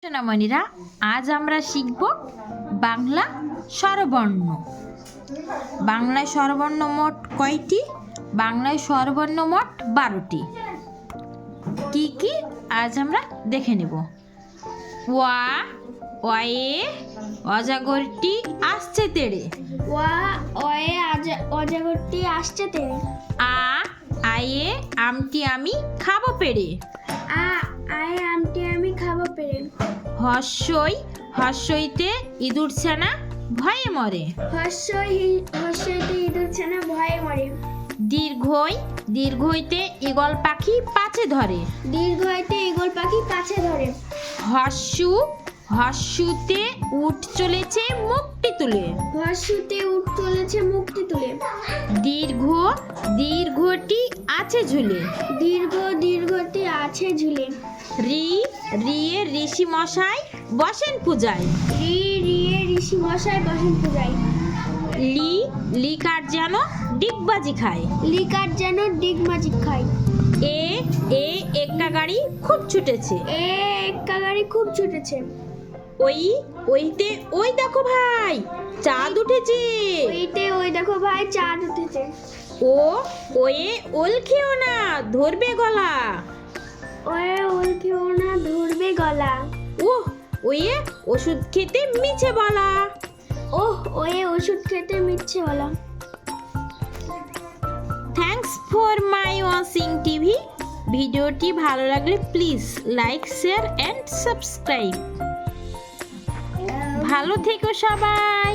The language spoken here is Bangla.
সোনামণিরা, আজ আমরা শিখব বাংলা স্বরবর্ণ। বাংলায় স্বরবর্ণ মোট কয়টি? বাংলায় স্বরবর্ণ মোট 12টি। কি কি আজ আমরা দেখে নেব। ওয়া, অয়ে অজাগরটি আসছে তেড়ে। ওয়া অয়ে অজাগরটি আসছে তেড়ে। আয়ে আমটি আমি খাবো পেড়ে। আয়ে আমটি আমি খাবো পেড়ে। হর্ষইতে ইঁদুর ছানা ভয়ে মরে। হর্ষইতে ইঁদুর ছানা ভয়ে মরে। দীর্ঘইতে ঈগল পাখি পাছে ধরে। দীর্ঘইতে ঈগল পাখি পাছে ধরে। হর্ষুতে উঠ চলেছে মুখটি তুলে। হর্ষুতে উঠ চলেছে মুখটি তুলে। দীর্ঘটি আছে ঝুলে। দীর্ঘটি আছে ঝুলে। রিয়ে ঋষি মশাই বসেন পূজায়। রিয়ে ঋষি মশাই বসেন পূজায়। লিকার যেন ডিগবাজি খায়। লিকার যেন ডিগবাজি খায়। একটা গাড়ি খুব ছুটেছে। একটা গাড়ি খুব ছুটেছে। ওইতে ওই দেখো ভাই চাঁদ উঠেছে। ওই দেখো ভাই চাঁদ উঠেছে। ওয়ে ওল খেও না ধরবে গলা। ওল খেও না ধরবে গলা। ওয়ে ওষুধ খেতে মিছে বলা। ওয়ে ওষুধ খেতে মিছে বলা। Thanks for my watching TV. ভিডিওটি ভালো লাগলে please like, share and subscribe. ভালো থেকো সবাই।